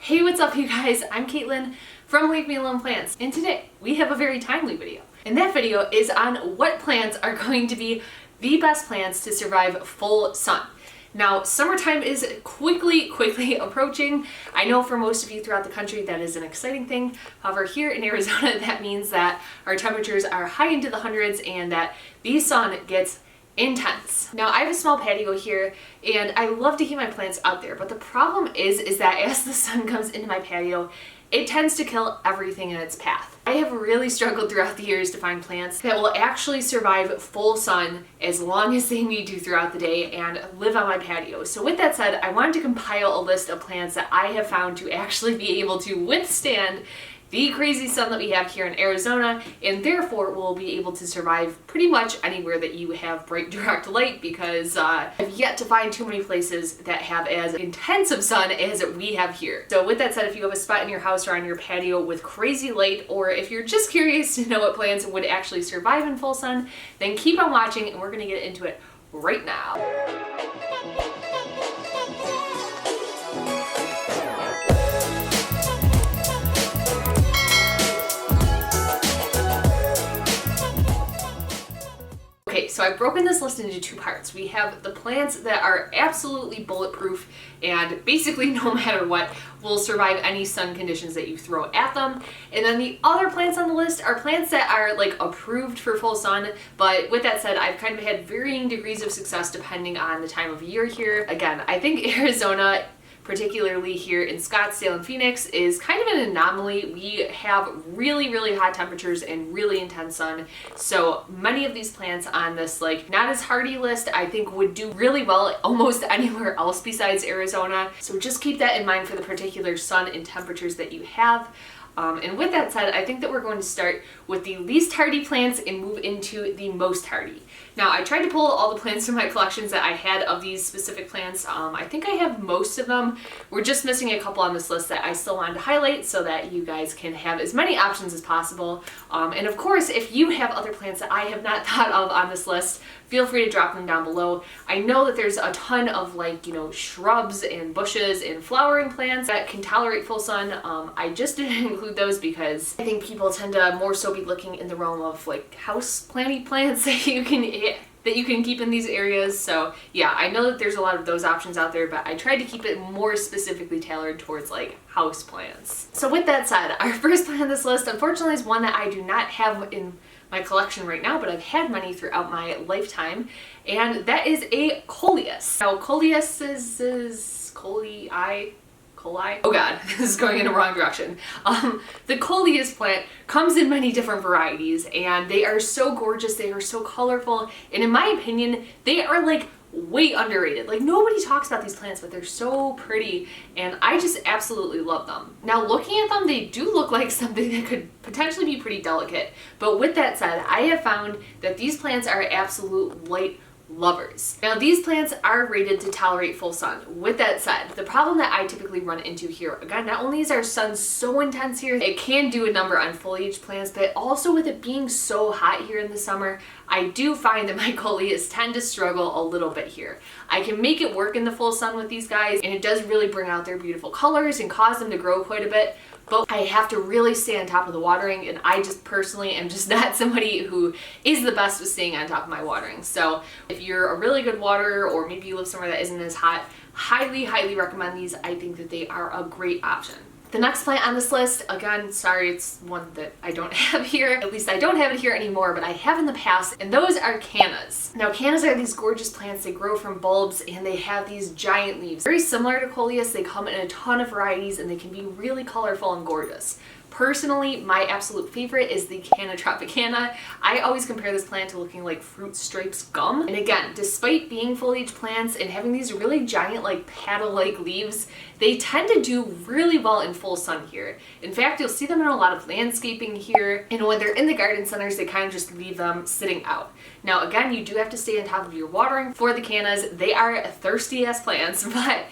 Hey, what's up you guys? I'm Caitlin from Leave Me Alone Plants, and today we have a very timely video. And that video is on what plants are going to be the best plants to survive full sun. Now, summertime is quickly approaching. I know for most of you throughout the country that is an exciting thing. However, here in Arizona, that means that our temperatures are high into the hundreds and that the sun gets intense. Now, I have a small patio here and I love to keep my plants out there, but the problem is that as the sun comes into my patio, it tends to kill everything in its path. I have really struggled throughout the years to find plants that will actually survive full sun as long as they need to throughout the day and live on my patio. So with that said, I wanted to compile a list of plants that I have found to actually be able to withstand the crazy sun that we have here in Arizona, and therefore will be able to survive pretty much anywhere that you have bright direct light, because I've yet to find too many places that have as intensive sun as we have here. So with that said, if you have a spot in your house or on your patio with crazy light, or if you're just curious to know what plants would actually survive in full sun, then keep on watching and we're gonna get into it right now. Okay, so I've broken this list into two parts. We have the plants that are absolutely bulletproof and basically no matter what will survive any sun conditions that you throw at them. And then the other plants on the list are plants that are like approved for full sun, but with that said, I've kind of had varying degrees of success depending on the time of year here. Again, I think Arizona, particularly here in Scottsdale and Phoenix, is kind of an anomaly. We have really hot temperatures and really intense sun. So many of these plants on this like not as hardy list I think would do really well almost anywhere else besides Arizona. So just keep that in mind for the particular sun and temperatures that you have. And with that said, I think that we're going to start with the least hardy plants and move into the most hardy. Now, I tried to pull all the plants from my collections that I had of these specific plants. I think I have most of them. We're just missing a couple on this list that I still wanted to highlight so that you guys can have as many options as possible. And of course, if you have other plants that I have not thought of on this list, feel free to drop them down below. I know that there's a ton of shrubs and bushes and flowering plants that can tolerate full sun. I just didn't include those because I think people tend to more so be looking in the realm of like houseplanty plants that you can keep in these areas. So yeah, I know that there's a lot of those options out there, but I tried to keep it more specifically tailored towards like house plants. So with that said, our first plant on this list unfortunately is one that I do not have in my collection right now, but I've had many throughout my lifetime, and that is a Coleus. Now Coleus is Colei. Oh god, this is going in the wrong direction. The Coleus plant comes in many different varieties and they are so gorgeous, they are so colorful, and in my opinion, they are like way underrated. Like nobody talks about these plants, but they're so pretty and I just absolutely love them. Now looking at them, they do look like something that could potentially be pretty delicate, but with that said, I have found that these plants are absolute light lovers. Now these plants are rated to tolerate full sun. With that said, the problem that I typically run into here, again, not only is our sun so intense here, it can do a number on foliage plants, but also with it being so hot here in the summer, I do find that my Coleus tend to struggle a little bit here. I can make it work in the full sun with these guys, and it does really bring out their beautiful colors and cause them to grow quite a bit, but I have to really stay on top of the watering, and I just personally am just not somebody who is the best with staying on top of my watering. So if you're a really good waterer, or maybe you live somewhere that isn't as hot, highly recommend these. I think that they are a great option. The next plant on this list, again, sorry, it's one that I don't have here. At least I don't have it here anymore, but I have in the past, and those are Cannas. Now, Cannas are these gorgeous plants. They grow from bulbs, and they have these giant leaves. Very similar to Coleus, they come in a ton of varieties, and they can be really colorful and gorgeous. Personally, my absolute favorite is the Canna Tropicana. I always compare this plant to looking like Fruit Stripes gum. And again, despite being foliage plants and having these really giant like paddle-like leaves, they tend to do really well in full sun here. In fact, you'll see them in a lot of landscaping here, and when they're in the garden centers, they kind of just leave them sitting out. Now again, you do have to stay on top of your watering for the Cannas. They are thirsty ass plants, but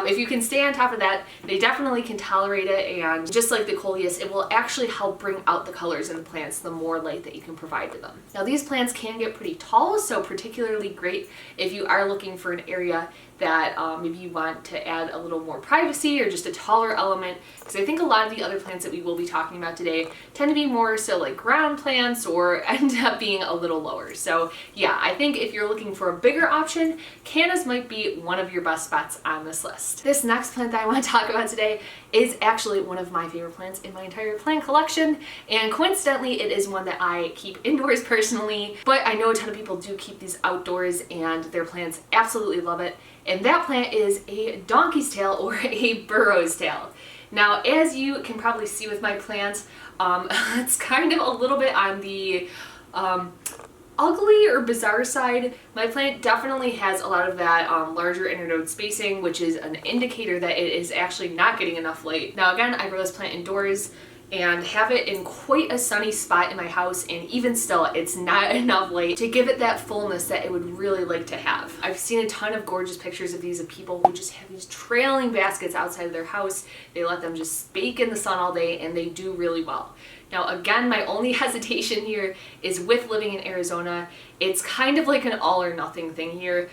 if you can stay on top of that, they definitely can tolerate it, and just like the Coleus, it it will actually help bring out the colors in the plants the more light that you can provide to them. Now these plants can get pretty tall, so particularly great if you are looking for an area that maybe you want to add a little more privacy or just a taller element, because I think a lot of the other plants that we will be talking about today tend to be more so like ground plants or end up being a little lower. So yeah, I think if you're looking for a bigger option, Cannas might be one of your best bets on this list. This next plant that I want to talk about today is actually one of my favorite plants in my entire plant collection, and coincidentally it is one that I keep indoors personally, but I know a ton of people do keep these outdoors and their plants absolutely love it. And that plant is a donkey's tail or a burro's tail. Now, as you can probably see with my plant, it's kind of a little bit on the ugly or bizarre side. My plant definitely has a lot of that larger internode spacing, which is an indicator that it is actually not getting enough light. Now again, I grow this plant indoors and have it in quite a sunny spot in my house, and even still it's not enough light to give it that fullness that it would really like to have. I've seen a ton of gorgeous pictures of these of people who just have these trailing baskets outside of their house. They let them just bake in the sun all day and they do really well. Now again, my only hesitation here is with living in Arizona. It's kind of like an all or nothing thing here.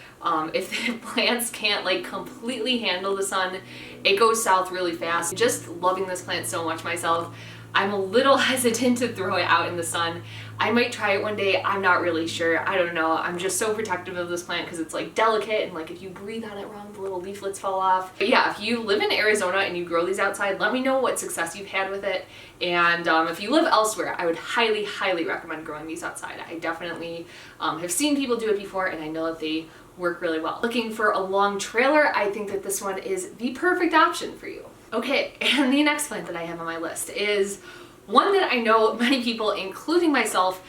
If the plants can't like completely handle the sun, it goes south really fast. Just loving this plant so much myself, I'm a little hesitant to throw it out in the sun. I might try it one day, I'm not really sure. I don't know. I'm just so protective of this plant because it's like delicate, and like if you breathe on it wrong, the little leaflets fall off. But yeah, if you live in Arizona and you grow these outside, let me know what success you've had with it. And if you live elsewhere, I would highly, highly recommend growing these outside. I definitely have seen people do it before, and I know that they work really well. Looking for a long trailer, I think that this one is the perfect option for you. Okay, and the next plant that I have on my list is one that I know many people, including myself,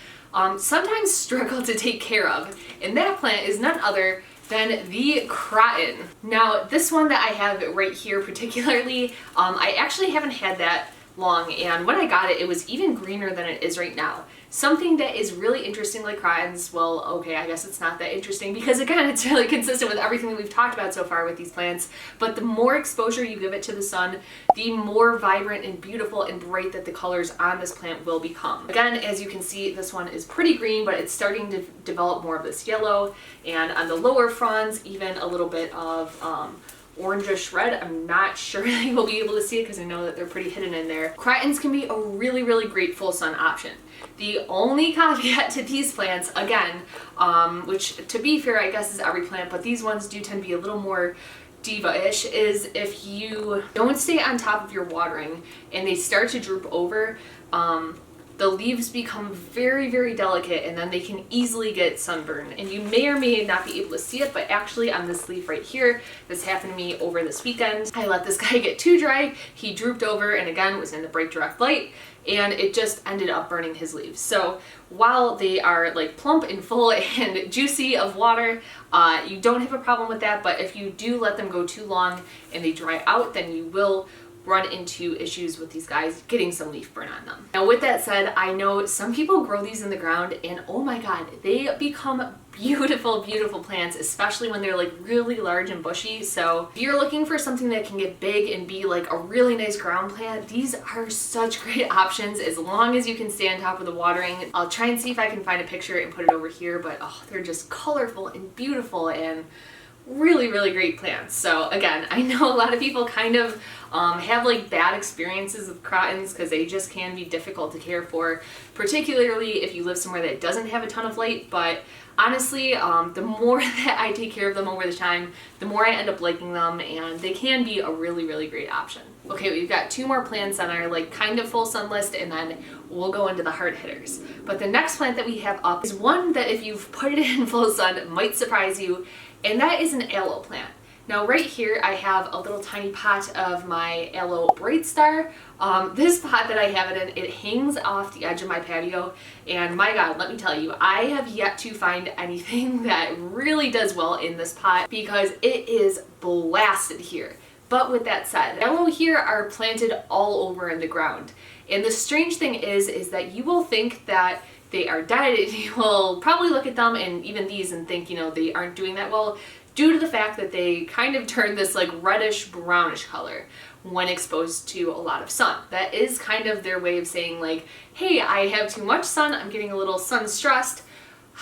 sometimes struggle to take care of, and that plant is none other than the Croton. Now, this one that I have right here particularly, I actually haven't had that long, and when I got it, it was even greener than it is right now. Something that is really interesting like Crotons, well, okay, I guess it's not that interesting because again, it's really consistent with everything that we've talked about so far with these plants, but the more exposure you give it to the sun, the more vibrant and beautiful and bright that the colors on this plant will become. Again, as you can see, this one is pretty green, but it's starting to develop more of this yellow, and on the lower fronds, even a little bit of orangish red. I'm not sure you will be able to see it because I know that they're pretty hidden in there. Crotons can be a really, really great full sun option. The only caveat to these plants, again, which to be fair, I guess is every plant, but these ones do tend to be a little more diva-ish, is if you don't stay on top of your watering and they start to droop over, the leaves become very, very delicate, and then they can easily get sunburned. And you may or may not be able to see it, but actually on this leaf right here, this happened to me over this weekend. I let this guy get too dry, he drooped over, and again was in the bright direct light, and it just ended up burning his leaves. So while they are like plump and full and juicy of water, you don't have a problem with that, but if you do let them go too long and they dry out, then you will run into issues with these guys getting some leaf burn on them. Now with that said, I know some people grow these in the ground and oh my god, they become beautiful, beautiful plants, especially when they're like really large and bushy. So if you're looking for something that can get big and be like a really nice ground plant, these are such great options as long as you can stay on top of the watering. I'll try and see if I can find a picture and put it over here, but oh, they're just colorful and beautiful and really, really great plants. So again, I know a lot of people kind of have like bad experiences with Crotons because they just can be difficult to care for, particularly if you live somewhere that doesn't have a ton of light, but honestly, the more that I take care of them over the time, the more I end up liking them, and they can be a really, really great option. Okay, we've got two more plants on our like kind of full sun list, and then we'll go into the hard hitters. But the next plant that we have up is one that if you've put it in full sun might surprise you, and that is an aloe plant. Now right here I have a little tiny pot of my Aloe Bright Star. This pot that I have it in, it hangs off the edge of my patio, and my god, let me tell you, I have yet to find anything that really does well in this pot because it is blasted here. But with that said, aloe here are planted all over in the ground, and the strange thing is that you will think that they are dead, and you will probably look at them and even these and think, you know, they aren't doing that well, due to the fact that they kind of turn this like reddish brownish color, when exposed to a lot of sun. That is kind of their way of saying like, hey, I have too much sun, I'm getting a little sun stressed.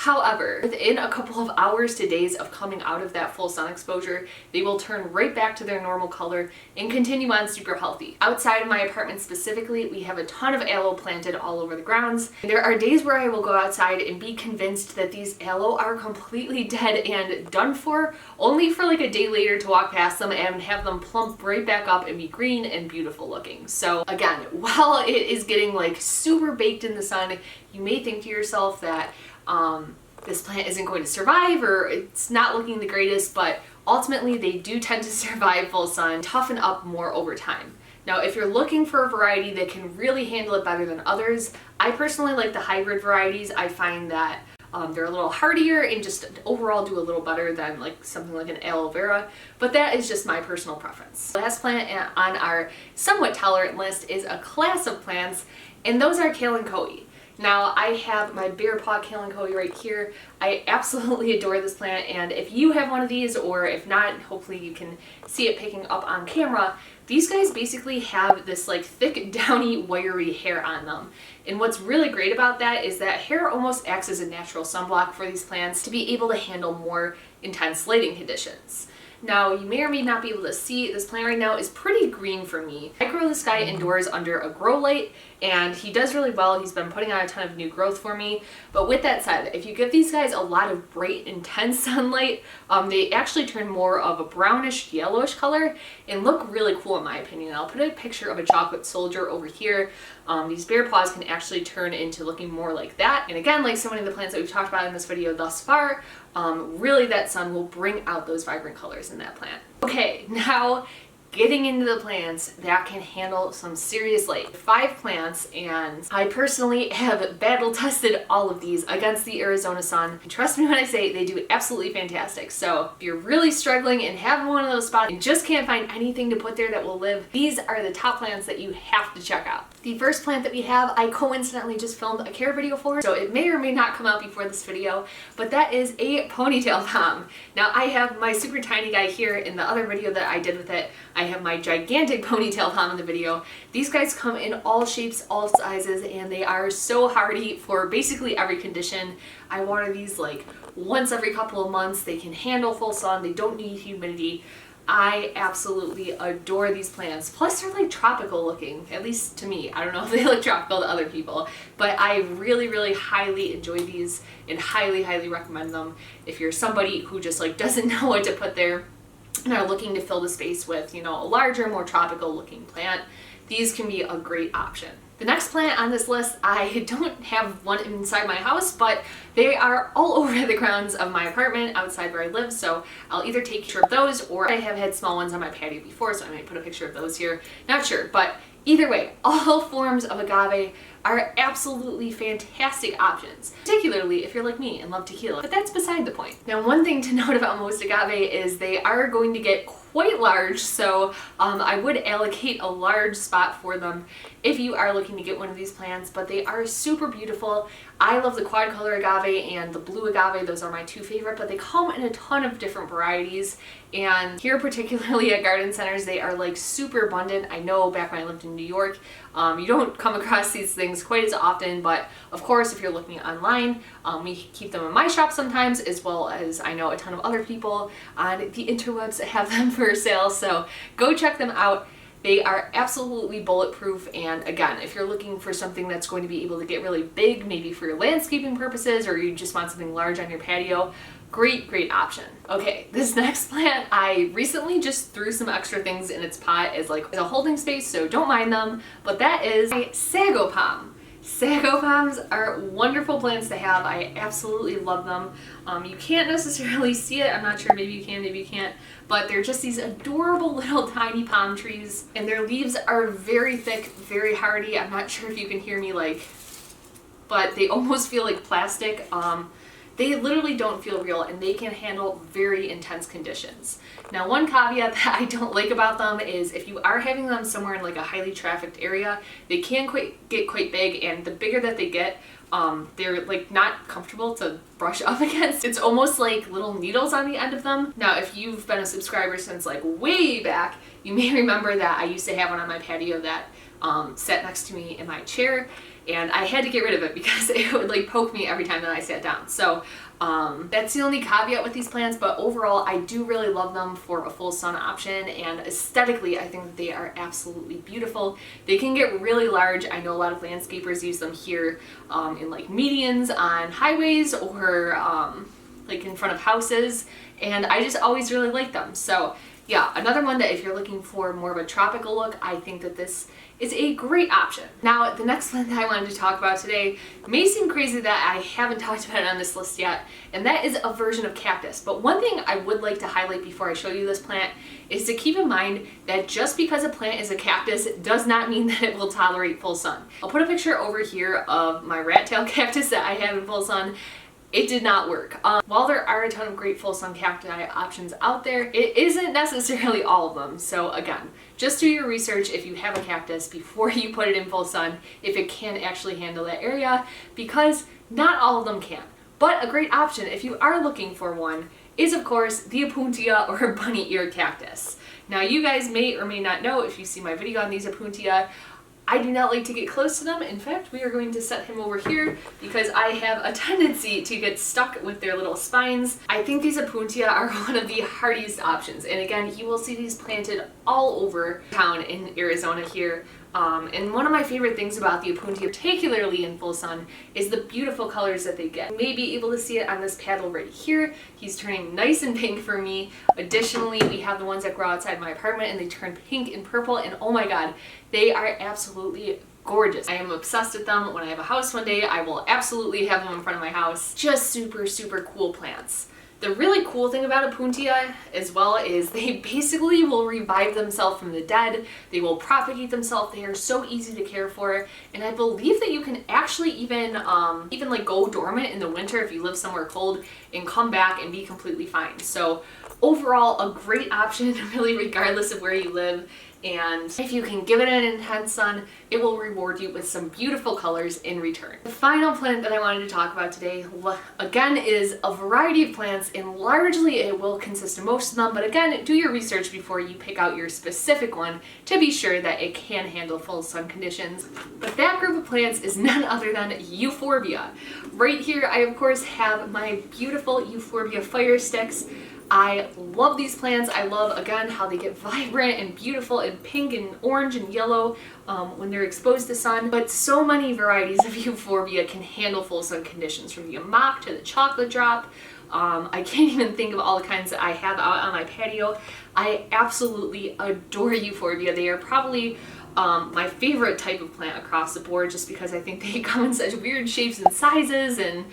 However, within a couple of hours to days of coming out of that full sun exposure, they will turn right back to their normal color and continue on super healthy. Outside of my apartment specifically, we have a ton of aloe planted all over the grounds. There are days where I will go outside and be convinced that these aloe are completely dead and done for, only for like a day later to walk past them and have them plump right back up and be green and beautiful looking. So again, while it is getting like super baked in the sun, you may think to yourself that this plant isn't going to survive or it's not looking the greatest, but ultimately they do tend to survive full sun, toughen up more over time. Now, if you're looking for a variety that can really handle it better than others, I personally like the hybrid varieties. I find that they're a little hardier and just overall do a little better than like something like an aloe vera, but that is just my personal preference. The last plant on our somewhat tolerant list is a class of plants, and those are Kale and Coleus. Now, I have my bear paw Kale and Coleus right here. I absolutely adore this plant, and if you have one of these, or if not, hopefully you can see it picking up on camera. These guys basically have this like thick, downy, wiry hair on them. And what's really great about that is that hair almost acts as a natural sunblock for these plants to be able to handle more intense lighting conditions. Now, you may or may not be able to see, this plant right now is pretty green for me. I grow this guy indoors under a grow light, and he does really well. He's been putting on a ton of new growth for me. But with that said, if you give these guys a lot of bright, intense sunlight, they actually turn more of a brownish, yellowish color and look really cool in my opinion. I'll put a picture of a chocolate soldier over here. These bear paws can actually turn into looking more like that. And again, like so many of the plants that we've talked about in this video thus far, really that sun will bring out those vibrant colors in that plant. Okay, now getting into the plants that can handle some serious light. 5 plants, and I personally have battle tested all of these against the Arizona sun. And trust me when I say they do absolutely fantastic. So if you're really struggling and have one of those spots and just can't find anything to put there that will live, these are the top plants that you have to check out. The first plant that we have, I coincidentally just filmed a care video for, so it may or may not come out before this video, but that is a Ponytail Palm. Now I have my super tiny guy here in the other video that I did with it. I have my gigantic Ponytail Palm in the video. These guys come in all shapes, all sizes, and they are so hardy for basically every condition. I water these like once every couple of months. They can handle full sun, they don't need humidity. I absolutely adore these plants. Plus they're like tropical looking, at least to me. I don't know if they look tropical to other people, but I really, really highly enjoy these and highly, highly recommend them if you're somebody who just like doesn't know what to put there and are looking to fill the space with, you know, a larger, more tropical looking plant. These can be a great option. The next plant on this list, I don't have one inside my house, but they are all over the grounds of my apartment outside where I live, so I'll either take a picture of those, or I have had small ones on my patio before, so I might put a picture of those here. Not sure, but either way, all forms of agave are absolutely fantastic options, particularly if you're like me and love tequila, but that's beside the point. Now, one thing to note about most agave is they are going to get quite large, so I would allocate a large spot for them if you are looking to get one of these plants, but they are super beautiful. I love the quad color agave and the blue agave. Those are my 2 favorite, but they come in a ton of different varieties, and here particularly at garden centers they are like super abundant. I know back when I lived in New York, you don't come across these things quite as often, but of course if you're looking online, we keep them in my shop sometimes, as well as I know a ton of other people on the interwebs have them for sale, so go check them out. They are absolutely bulletproof, and again, if you're looking for something that's going to be able to get really big, maybe for your landscaping purposes, or you just want something large on your patio, great, great option. Okay, this next plant, I recently just threw some extra things in its pot as like a holding space, so don't mind them, but that is a Sago Palm. Sago palms are wonderful plants to have. I absolutely love them. You can't necessarily see it. I'm not sure, maybe you can, maybe you can't, but they're just these adorable little tiny palm trees, and their leaves are very thick, very hardy. I'm not sure if you can hear me but they almost feel like plastic. They literally don't feel real, and they can handle very intense conditions. Now, one caveat that I don't like about them is if you are having them somewhere in like a highly trafficked area, they can get quite big, and the bigger that they get, they're like not comfortable to brush up against. It's almost like little needles on the end of them. Now, if you've been a subscriber since like way back, You may remember that I used to have one on my patio that sat next to me in my chair, and I had to get rid of it because it would like poke me every time that I sat down. So that's the only caveat with these plants, but overall I do really love them for a full sun option, and aesthetically I think that they are absolutely beautiful. They can get really large. I know a lot of landscapers use them here in like medians on highways or like in front of houses, and I just always really like them. So yeah, another one that if you're looking for more of a tropical look, I think that this is a great option. Now, the next one that I wanted to talk about today may seem crazy that I haven't talked about it on this list yet, and that is a version of cactus. But one thing I would like to highlight before I show you this plant is to keep in mind that just because a plant is a cactus does not mean that it will tolerate full sun. I'll put a picture over here of my rat tail cactus that I have in full sun. It did not work. While there are a ton of great full sun cacti options out there, it isn't necessarily all of them. So again, just do your research if you have a cactus before you put it in full sun, if it can actually handle that area, because not all of them can. But a great option if you are looking for one is of course the Opuntia or bunny ear cactus. Now you guys may or may not know, if you see my video on these Opuntia, I do not like to get close to them. In fact, we are going to set him over here because I have a tendency to get stuck with their little spines. I think these Opuntia are one of the hardiest options. And again, you will see these planted all over town in Arizona here. And one of my favorite things about the Opuntia, particularly in full sun, is the beautiful colors that they get. You may be able to see it on this paddle right here. He's turning nice and pink for me. Additionally, we have the ones that grow outside my apartment and they turn pink and purple, and oh my god, they are absolutely gorgeous. I am obsessed with them. When I have a house one day, I will absolutely have them in front of my house. Just super, super cool plants. The really cool thing about Opuntia as well is they basically will revive themselves from the dead. They will propagate themselves. They are so easy to care for, and I believe that you can actually even like go dormant in the winter if you live somewhere cold and come back and be completely fine. So overall, a great option really regardless of where you live. And if you can give it an intense sun, it will reward you with some beautiful colors in return. The final plant that I wanted to talk about today, again, is a variety of plants, and largely it will consist of most of them, but again, do your research before you pick out your specific one to be sure that it can handle full sun conditions. But that group of plants is none other than Euphorbia. Right here, I of course have my beautiful Euphorbia fire sticks. I love these plants. I love, again, how they get vibrant and beautiful and pink and orange and yellow when they're exposed to sun. But so many varieties of Euphorbia can handle full sun conditions, from the mock to the chocolate drop. I can't even think of all the kinds that I have out on my patio. I absolutely adore Euphorbia. They are probably my favorite type of plant across the board, just because I think they come in such weird shapes and sizes, and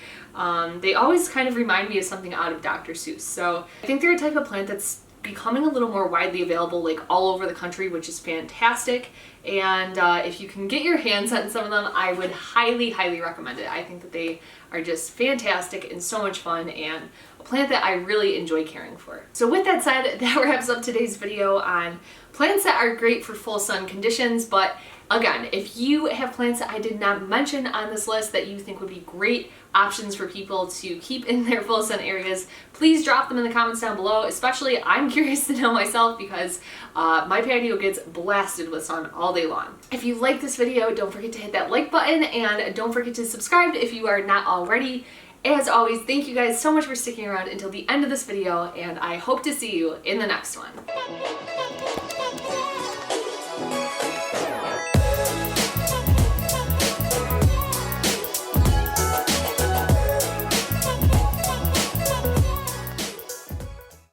they always kind of remind me of something out of Dr. Seuss. So I think they're a type of plant that's becoming a little more widely available, like all over the country, which is fantastic. And if you can get your hands on some of them, I would highly, highly recommend it. I think that they are just fantastic and so much fun, and a plant that I really enjoy caring for. So with that said, that wraps up today's video on plants that are great for full sun conditions. But again, if you have plants that I did not mention on this list that you think would be great options for people to keep in their full sun areas, please drop them in the comments down below. Especially, I'm curious to know myself, because my patio gets blasted with sun all day long. If you like this video, don't forget to hit that like button, and don't forget to subscribe if you are not already. As always, thank you guys so much for sticking around until the end of this video, and I hope to see you in the next one.